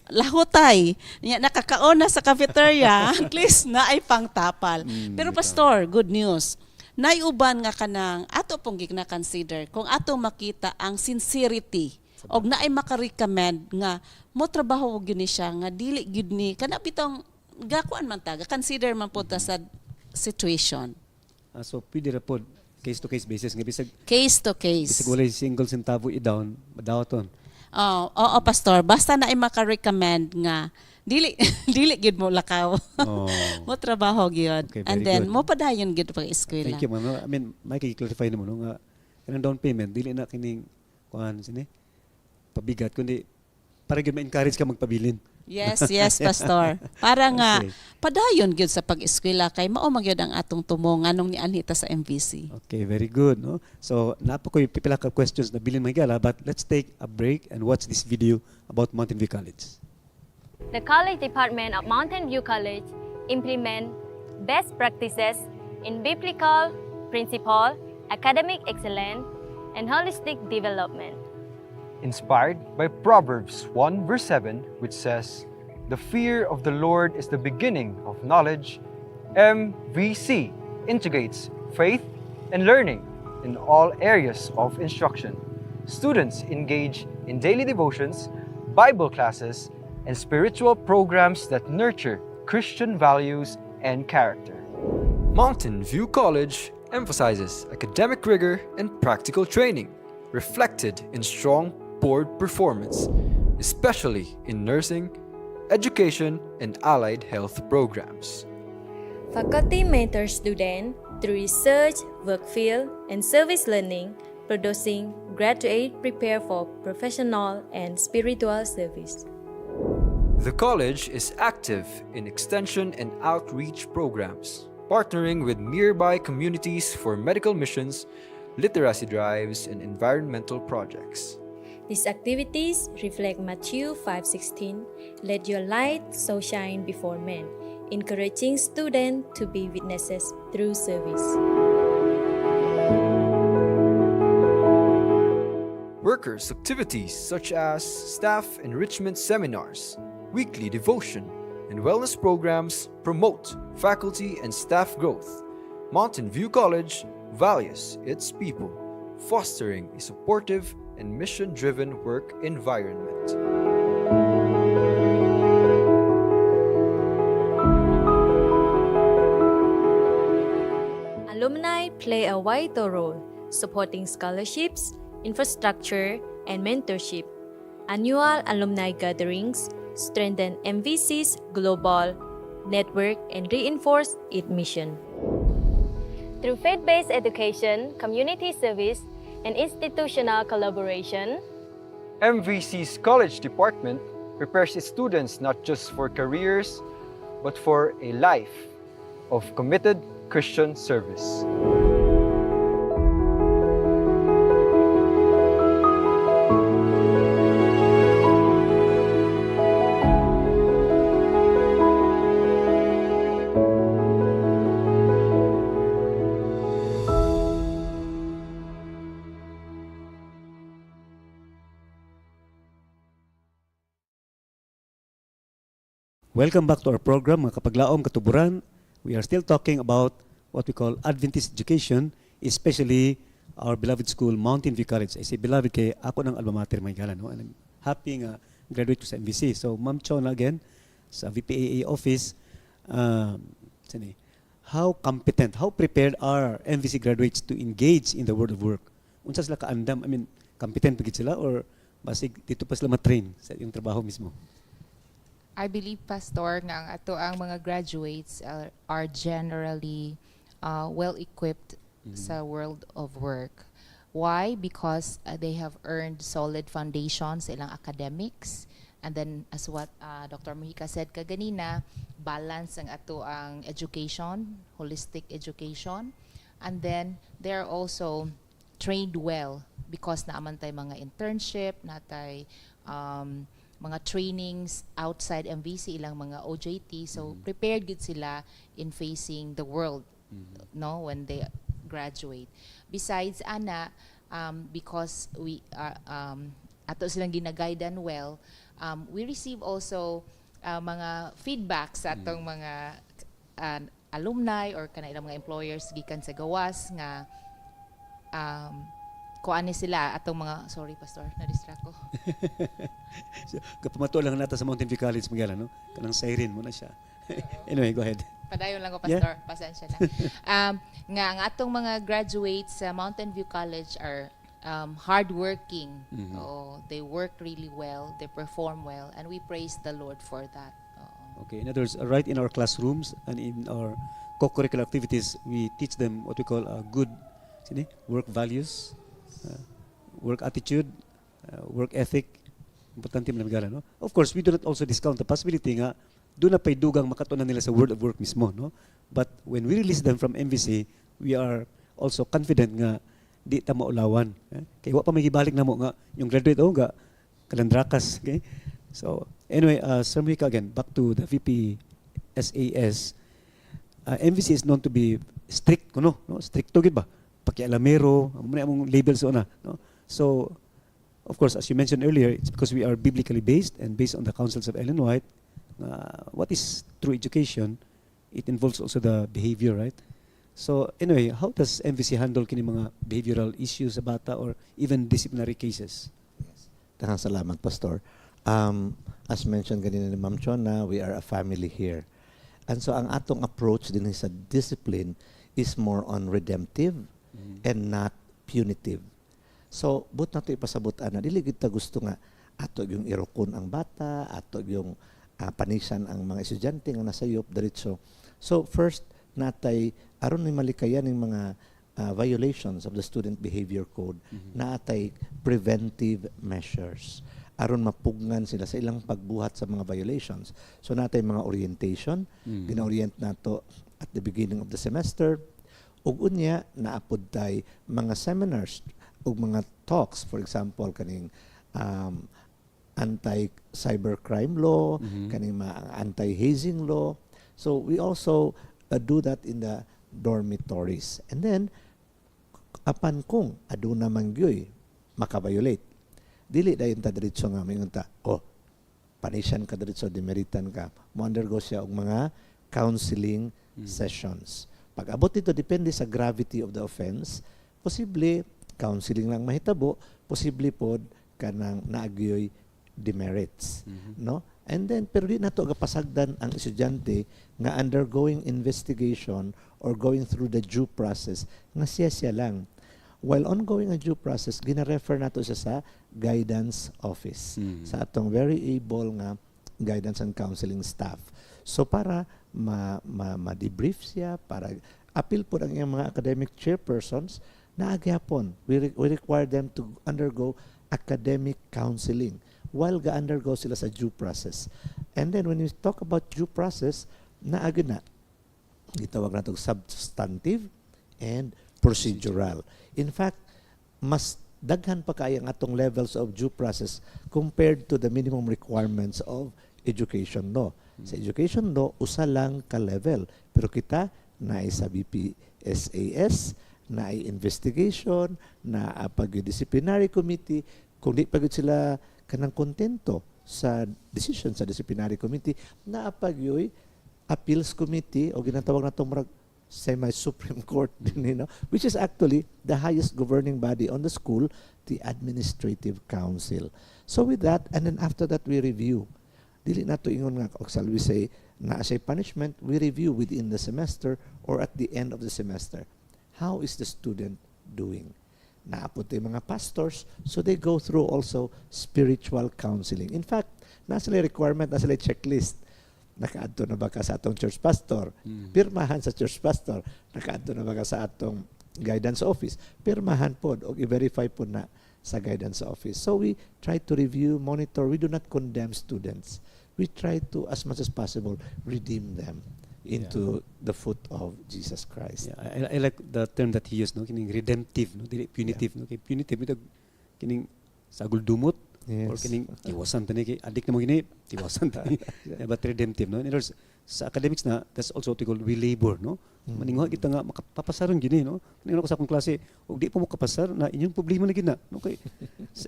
[SPEAKER 6] lahutay. Nakakaon na sa cafeteria, at least na ay pangtapal. Pero Pastor, good news. Naiuban nga kanang ato pong gina-consider kung ato makita ang sincerity og naay maka-recommend nga mo trabaho og gyud ni siya nga dili gyud ni kana bitong gakuan man ta, consider man po ta sa situation.
[SPEAKER 1] So pwede ra pod case to case basis nga bisag
[SPEAKER 6] Case to case.
[SPEAKER 1] bisag walay single centavo i-down madawaton.
[SPEAKER 6] Oo, Pastor, basta naay maka-recommend nga dili dili gyud mo lakaw. Mo trabaho gyud.
[SPEAKER 1] Okay,
[SPEAKER 6] And
[SPEAKER 1] very
[SPEAKER 6] then
[SPEAKER 1] good.
[SPEAKER 6] mo padayon gyud pag eskwela.
[SPEAKER 1] Thank you, ma'am. I mean, may clarify namo no nga kanang down payment dili na kining kuan sini pabigat kundi para gyud ma-encourage ka magpabilin.
[SPEAKER 6] Yes, Pastor. Para nga
[SPEAKER 1] Okay.
[SPEAKER 6] padayon gyud sa pag-eskwela kay mao man gyud ang atong tumo nganong ni anita sa MVC.
[SPEAKER 1] Okay, very good, no? So, napo ko'y pipila ka questions na bilin mahigala, but let's take a break and watch this video about Mountain View College.
[SPEAKER 7] The College Department of Mountain View College implement best practices in biblical principle, academic excellence, and holistic development.
[SPEAKER 8] Inspired by Proverbs 1 verse 7, which says, "The fear of the Lord is the beginning of knowledge," MVC integrates faith and learning in all areas of instruction. Students engage in daily devotions, Bible classes, and spiritual programs that nurture Christian values and character.
[SPEAKER 9] Mountain View College emphasizes academic rigor and practical training, reflected in strong board performance, especially in nursing, education, and allied health programs.
[SPEAKER 10] Faculty mentor students through research, work field, and service learning, producing graduates prepared for professional and spiritual service.
[SPEAKER 9] The college is active in extension and outreach programs, partnering with nearby communities for medical missions, literacy drives, and environmental projects.
[SPEAKER 10] These activities reflect Matthew 5:16, "Let your light so shine before men," encouraging students to be witnesses through service.
[SPEAKER 9] Workers' activities such as staff enrichment seminars, weekly devotion, and wellness programs promote faculty and staff growth, Mountain View College values its people, fostering a supportive and mission-driven work environment.
[SPEAKER 10] Alumni play a vital role supporting scholarships, infrastructure, and mentorship. Annual alumni gatherings strengthen MVC's global network and reinforce its mission.
[SPEAKER 7] Through faith-based education, community service, and institutional collaboration,
[SPEAKER 8] MVC's college department prepares its students not just for careers, but for a life of committed Christian service.
[SPEAKER 1] Welcome back to our program, mga kapaglaom, katuburan. We are still talking about what we call Adventist education, especially our beloved school, Mountain View College. I say beloved kay ako ng alma mater, may gala, no? And I'm happy nga graduate ko sa MVC. So, Ma'am Chona again, sa VPAA office, how competent, how prepared are MVC graduates to engage in the world of work? Unsa sila kaandam? I mean, competent pa gid sila or basig dito pa sila matrain sa yung trabaho mismo?
[SPEAKER 5] I believe, Pastor, nga ang ato ang mga graduates are generally well-equipped sa world of work. Why? Because they have earned solid foundations sa ilang academics. And then, as what Dr. Mujica said kaganina, balance ang ato ang education, holistic education. And then, they are also trained well because naaman tay mga internship, natay mga trainings outside MVC, ilang mga OJT, so prepared good sila in facing the world, no, when they graduate. Besides ana, because we are ato silang ginagaidan well, we receive also mga feedback sa atong mga alumni or kana ilang mga employers gikan sa gawas nga kuan sila atong mga, sorry Pastor, na-distract ko.
[SPEAKER 1] So, kapamato lang nata sa Mountain View College magala, no? Kanang siren mo na siya. Anyway, go ahead.
[SPEAKER 5] Padayon lang ko, Pastor. Yeah. Pasensya na. Nga ang atong mga graduates sa Mountain View College are hardworking. So, they work really well, they perform well, and we praise the Lord for that.
[SPEAKER 1] Okay, in other words, right in our classrooms and in our co-curricular activities, we teach them what we call good work values, work attitude, work ethic. Importante man nagala, no? Of course, we do not also discount the possibility nga doon na pay dugang makatunan nila sa world of work mismo, no? But when we release them from MVC, we are also confident nga di ta maulawan. Kay wa pa may gibalik namo nga yung graduate nga kalandrakas, okay? So, anyway, Sir Mujica again, back to the VP SAS. MVC is known to be strict, no? Strict to gid ba? Pakialamero, among labels ona, no? So, of course, as you mentioned earlier, it's because we are biblically based and based on the counsels of Ellen White. What is true education? It involves also the behavior, right? So, anyway, how does MVC handle kini mga behavioral issues sa bata or even disciplinary cases?
[SPEAKER 4] Yes. Daghang salamat, Pastor. As mentioned kanina ni Ma'am Chona, we are a family here. And so, ang atong approach din sa discipline is more on redemptive and not punitive. So, but nato ipasabot na dili kita gusto nga ato yung irokon ang bata, ato yung panisan ang mga estudyante nga nasayop diretso. So, first natay aron ni malikayan ng mga violations of the student behavior code, natay preventive measures aron mapugnan sila sa ilang pagbuhat sa mga violations. So, natay mga orientation, gina-orient nato at the beginning of the semester, ug unya naapod tay mga seminars ug mga talks, for example kaning anti-cybercrime law, kaning anti-hazing law. So we also do that in the dormitories. And then apan kung aduna mangyoy makaviolate, dili dayon ta diretso nga mingon ta, panisyan ka diretso, demeritan ka, mo undergo siya og mga counseling sessions Pag abot dito, depende sa gravity of the offense, posible counseling lang mahitabo, posible pod kanang naagyoy demerits, no? And then pero di nato gapasagdan ang estudyante nga undergoing investigation or going through the due process nga siya lang. While ongoing ang due process, gina-refer nato siya sa guidance office, sa atong very able nga guidance and counseling staff. So para ma-debrief siya, para appeal po ang iyang mga academic chairpersons na agyapon. We require them to undergo academic counseling while ga-undergo sila sa due process. And then when we talk about due process, naagyo na. Gitawag na itong substantive and procedural. In fact, mas daghan pa kaya ang atong levels of due process compared to the minimum requirements of education law. Sa education law, usa lang ka level. Pero kita, na sa BPSAS, na investigation, na pag-disciplinary committee, kung di pagod sila kanang kontento sa decision sa disciplinary committee, na pagyoy appeals committee o ginatawag na itong semi-Supreme Court din, which is actually the highest governing body on the school, the Administrative Council. So with that, and then after that, we review. Dili na to ingon nga, we say, na as a punishment, we review within the semester or at the end of the semester. How is the student doing? Naapot yung mga pastors, so they go through also spiritual counseling. In fact, nasa requirement, nasa checklist. Nakaadto na ba ka sa atong church pastor? Pirmahan sa church pastor. Nakaadto na ba ka sa atong guidance office? Pirmahan po o i-verify po na sa guidance office. So we try to review, monitor. We do not condemn students. We try to, as much as possible, redeem them into the foot of Jesus Christ.
[SPEAKER 1] Yeah, I like the term that he used, no, kining redemptive, no, dili punitive, no, kay punitive ito kining sagol dumot, or kining tiwasan tani kay adik na mo gini, tiwasan tani. But redemptive, no. In other words, sa academics na, that's also what we call we labor, no. Maningho kita nga makapapasaron gini, no. Kanino ko sa akong klase, og di pa mo kapasar na inyong problema na gina, no, kay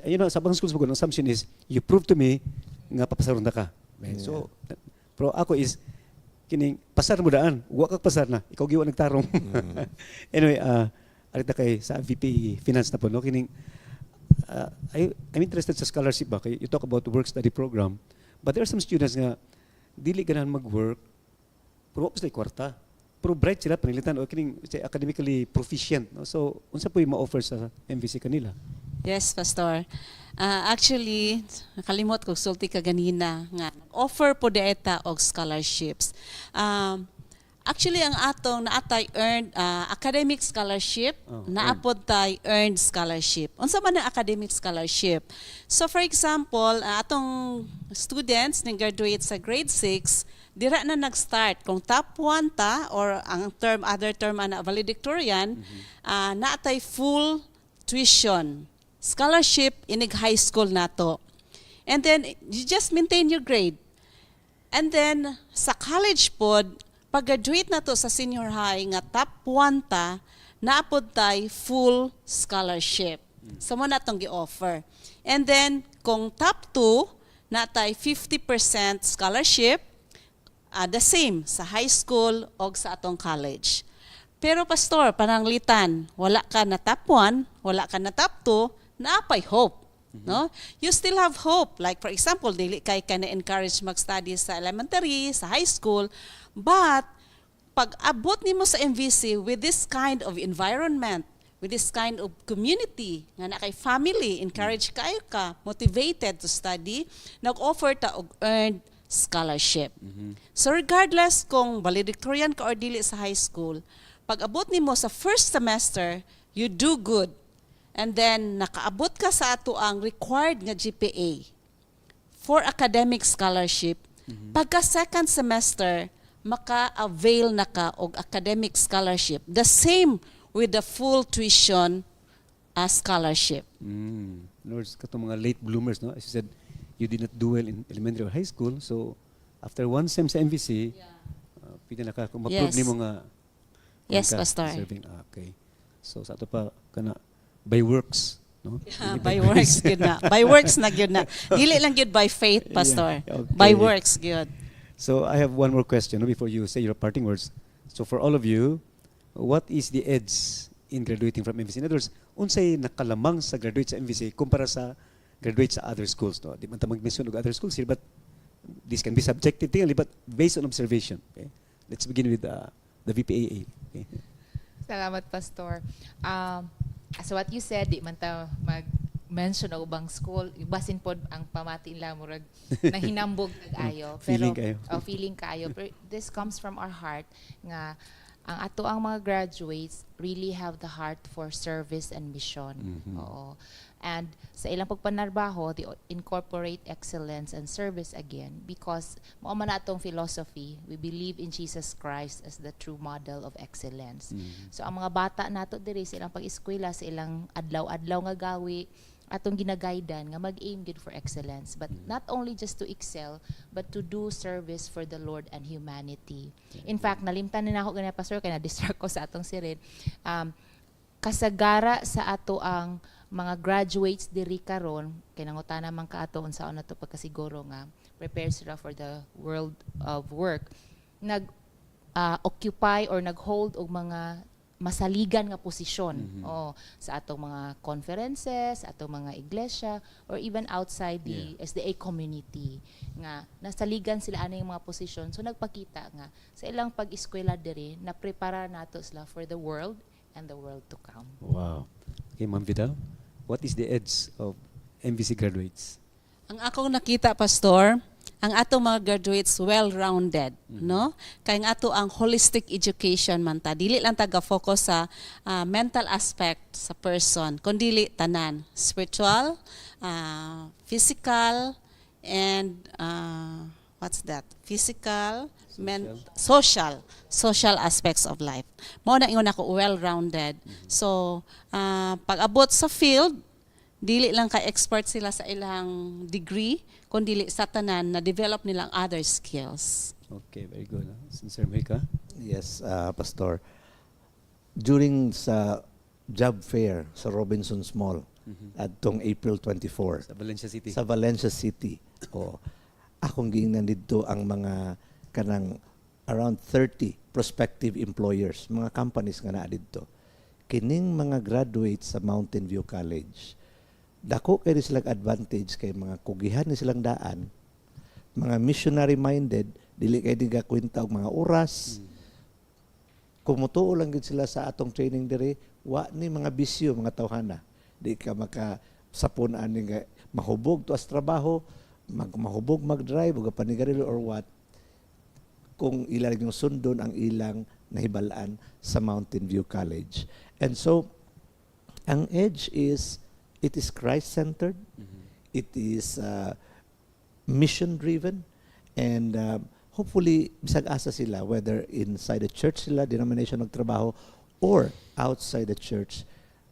[SPEAKER 1] ayun na sa bang schools mo ang assumption is you prove to me nga papasaron na ka. So pero ako is kining pasar mo daan, wa ka pasar na, ikaw giwa nagtarong. Anyway, arita kay sa VP Finance na po, no, kining I'm interested sa scholarship ba, kay you talk about the work study program, but there are some students nga dili ganahan mag-work, pero opos na kwarta, pero bright sila, panilitan, o kining academically proficient, no? So, unsa po yung ma-offer sa MVC kanila?
[SPEAKER 6] Yes, Pastor. Actually, nakalimot ko, sulti ka ganina nga. Offer po daeta og scholarships. Actually, ang atong naatay earned academic scholarship, naapod tay earned scholarship. Unsa man ang academic scholarship? So for example, atong students na graduate sa grade 6, dira na nag-start. Kung top 1 ta, or ang term, other term na valedictorian, naatay full tuition scholarship inig high school nato. And then, you just maintain your grade. And then, sa college pod, pag-graduate na to sa senior high nga top 1 ta, naapod tay full scholarship. So mo natong gi-offer. And then, kung top 2, natay 50% scholarship, the same sa high school o sa atong college. Pero pastor, pananglitan, wala ka na top 1, wala ka na top 2, naapay hope. No? You still have hope. Like for example, dili kay ka na-encourage mag-study sa elementary, sa high school, but pag abot nimo sa MVC with this kind of environment, with this kind of community, nga na kay family, encourage kayo ka, motivated to study, nag-offer ta og earned scholarship. So regardless kung valedictorian ka or dili sa high school, pag abot nimo sa first semester, you do good. And then, nakaabot ka sa ato ang required nga GPA for academic scholarship. Pagka second semester, maka-avail na ka og academic scholarship. The same with the full tuition scholarship.
[SPEAKER 1] Lord, katong mga late bloomers, no? As you said, you did not do well in elementary or high school, so after one sem sa MVC, pwede na ka, kung ma-prove ni mo nga
[SPEAKER 6] yes, Pastor.
[SPEAKER 1] Serving. Okay. So, sa ato pa, kana, by works, no?
[SPEAKER 6] By works good na. By works na good na. Dili lang good by faith, Pastor.
[SPEAKER 1] Yeah, okay.
[SPEAKER 6] By works good.
[SPEAKER 1] So I have one more question, no, before you say your parting words. So for all of you, what is the edge in graduating from MVC? In other words, unsay nakalamang sa graduate sa MVC kumpara sa graduate sa other schools, no? Di man ta mag-mention og other schools here, but this can be subjective thing, but based on observation. Okay? Let's begin with the VPAA. Okay?
[SPEAKER 5] Salamat, Pastor. So what you said, di man ta mag-mention o ubang school, basin pod ang pamatin lang murag na hinambog kag-ayo.
[SPEAKER 1] Feeling kayo.
[SPEAKER 5] Feeling kayo. Pero this comes from our heart nga ang ato ang mga graduates really have the heart for service and mission. Oo. And sa ilang pagpanarbaho, they incorporate excellence and service again because mao man atong philosophy, we believe in Jesus Christ as the true model of excellence. So ang mga bata nato diri sa ilang pag-eskwela, sa ilang adlaw-adlaw nga gawi, atong ginagaidan nga mag-aim good for excellence, but not only just to excel but to do service for the Lord and humanity. In fact, nalimtan na ako ganyan, Pastor, kaya na-distract ko sa atong sirin. Kasagara sa ato ang mga graduates diri karon, kay nangutana man ka ato unsaon nato pagkasiguro nga prepare sila for the world of work, occupy or nag-hold og mga masaligan nga posisyon sa atong mga conferences, atong mga iglesia, or even outside the SDA community nga nasaligan sila aning mga posisyon. So nagpakita nga sa ilang pag-eskwela diri na prepara nato sila for the world and the world to come.
[SPEAKER 1] Wow. Okay, Ma'am Vidal, what is the edge of MVC graduates?
[SPEAKER 6] Ang akong nakita, Pastor, ang ato mga graduates well-rounded, no? Kay ang ato ang holistic education man ta. Dili lang taga-focus sa mental aspect sa person, kundi tanan, spiritual, physical, and what's that? Physical, social aspects of life. Mao na ingon ako well-rounded. So, pag-abot sa field, dili lang ka expert sila sa ilang degree, kundi sa tanan na develop nilang other skills.
[SPEAKER 1] Okay, very good. Sir Mika?
[SPEAKER 4] Yes, Pastor. During sa job fair sa Robinson's Mall adtong April 24
[SPEAKER 1] Sa Valencia City.
[SPEAKER 4] sa Valencia City. Akong giingnan didto ang mga kanang around 30 prospective employers, mga companies nga naa didto. Kining mga graduates sa Mountain View College, dako kay silang advantage kay mga kugihan ni silang daan, mga missionary minded, dili kay diga kwenta og mga oras. Kumutuo lang gid sila sa atong training diri, wa ni mga bisyo, mga tawhana. Di ka makasapon ani nga mahubog to as trabaho, mahubog mag-drive ug panigarilo or what. Kung ilang yung sundon ang ilang nahibalaan sa Mountain View College. And so ang edge is it is Christ-centered, it is mission-driven, and hopefully, bisag asa sila, whether inside the church sila, denomination nagtrabaho, or outside the church,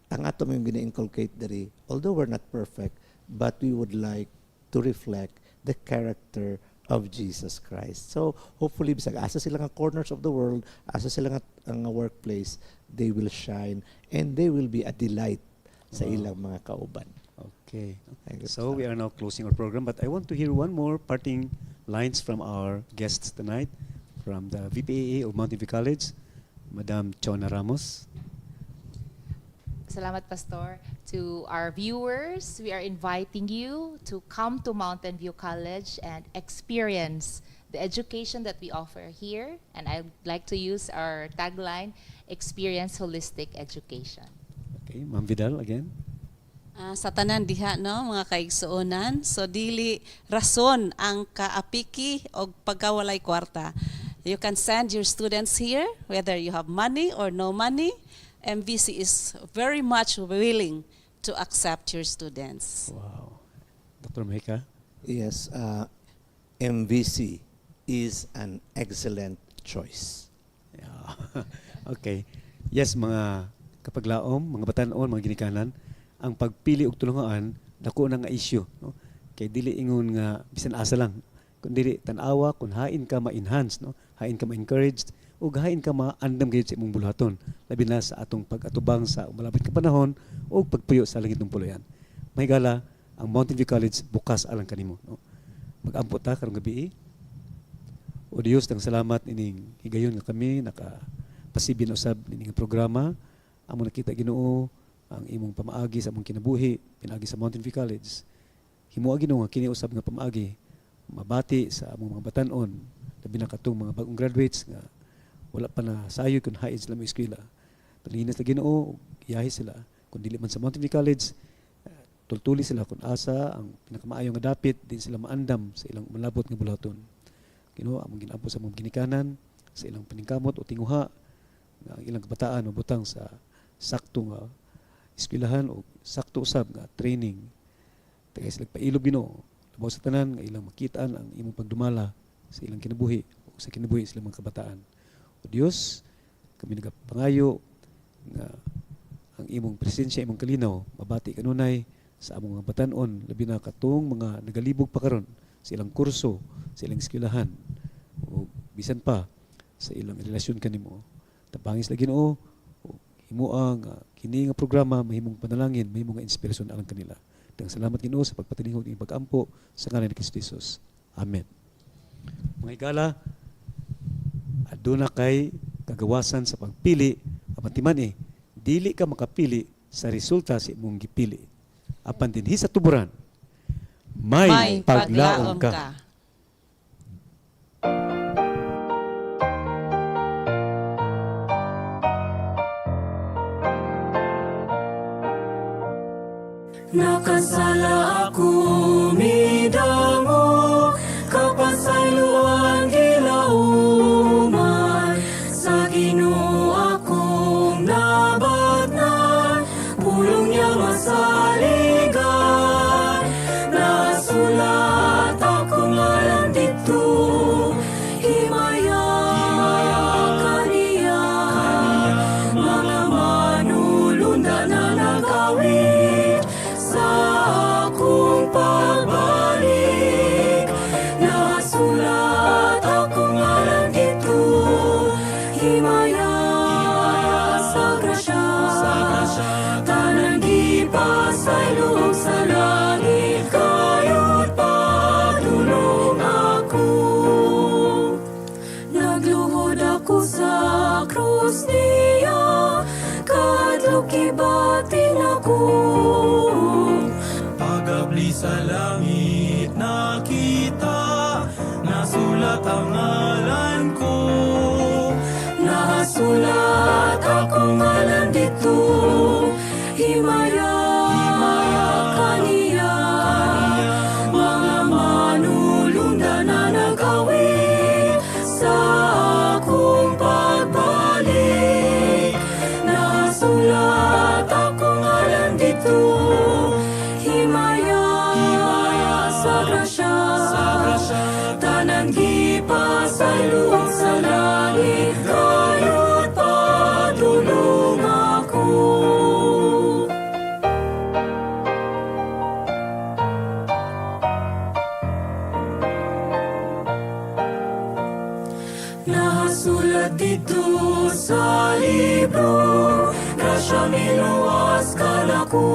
[SPEAKER 4] ang ato yung gina-inculcate diri, although we're not perfect, but we would like to reflect the character of Jesus Christ. So, hopefully, bisag asa sila nga corners of the world, asa sila nga workplace, they will shine, and they will be a delight sa ilang mga kauban.
[SPEAKER 1] Okay. So we are now closing our program, but I want to hear one more parting lines from our guests tonight, from the VPAA of Mountain View College, Madam Chona Ramos.
[SPEAKER 5] Salamat, Pastor. To our viewers, we are inviting you to come to Mountain View College and experience the education that we offer here. And I'd like to use our tagline, experience holistic education.
[SPEAKER 1] Okay, Ma'am Vidal again.
[SPEAKER 6] Sa tanan diha, no, mga kaigsuonan, so dili rason ang kaapiki o pagkawalay kwarta. You can send your students here, whether you have money or no money. MVC is very much willing to accept your students.
[SPEAKER 1] Wow. Dr. Mika?
[SPEAKER 4] Yes, MVC is an excellent choice.
[SPEAKER 1] Yeah. Okay. Yes, mga kapaglaom, mga batanon, mga ginikanan, ang pagpili og tulungan dako na nga issue, no? Kay dili ingon nga bisan asa lang, kun dili tan-awa, kun hain ka ma-enhance, no? Hain ka ma-encouraged ug hain ka ma-andam gayud sa imong buluhaton, labi na sa atong pag-atubang sa malapit ka panahon ug pagpuyo sa langit ng puluyan. Mahigala ang Mountain View College bukas alang kanimo, no? Mag-ambot ta karong gabi. O Dios, tang salamat ining higayon nga kami pasibyan usab nining programa. Amo nakita Ginoo ang imong pamaagi sa among kinabuhi pinaagi sa Mountain View College. Himuha Ginoo nga kini usab nga pamaagi mabati sa among mga batan-on labi na katong mga bagong graduates nga wala pa na sayo kun haid sila mo eskwela. Palinas na Ginoo, iyahi sila kung dili man sa Mountain View College, tultuli sila kung asa ang pinakamaayo nga dapit din sila maandam sa ilang malabot nga bulaton. Ginoo among ginampo sa among ginikanan sa ilang paningkamot o tinguha nga ang ilang kabataan mabutang sa sakto nga eskwelahan o sakto usab nga training. Tagay sila pailog Ginoo. Labaw sa tanan nga ilang makitaan ang imong pagdumala sa ilang kinabuhi o sa kinabuhi sa ilang mga kabataan. O Dios, kami nagapangayo nga ang imong presensya, imong kalinaw, mabati kanunay sa among mga batan-on, labi na katong mga nagalibog pa karon sa ilang kurso, sa ilang eskwelahan, o bisan pa sa ilang relasyon kanimo. Tapangis lagi Ginoo, himuang kini nga programa mahimong panalangin, mahimong nga inspirasyon alang kanila. Daghang salamat Ginoo sa pagpatilingog ning pag-ampo sa ngalan ni Kristo Jesus. Amen. Mga higala, aduna kay kagawasan sa pagpili, apan dili ka makapili sa resulta sa imong gipili. Apan dinhi sa tuburan, may paglaom ka.
[SPEAKER 11] Nakasala ako midango, kapasayloan gilauman, sa Ginoo akong nabatnan, pulong niya masaligan, nasulat akong alam dito, himaya kaniya, mga manulunda na nagawin sa akong pagbalik, nasulat akong alam dito, himaya sa grasya, tanang gipasay loob sa langit, kayo't patulong ako. Nagluhod ako sa krus niya, kadlok ibatin ako. Pagabli sa langit nakita, nasulat ang ngalan ko. Nasulat akong ngalan dito, himaya kaniya, mga manulunda na nagawin sa akong pagbalik. Nasulat akong ngalan dito, himaya sa grasya, tanan gipasay loob sa langit, kayo't patulong ako. Nasulat dito sa libro, grasya miluwas kalako.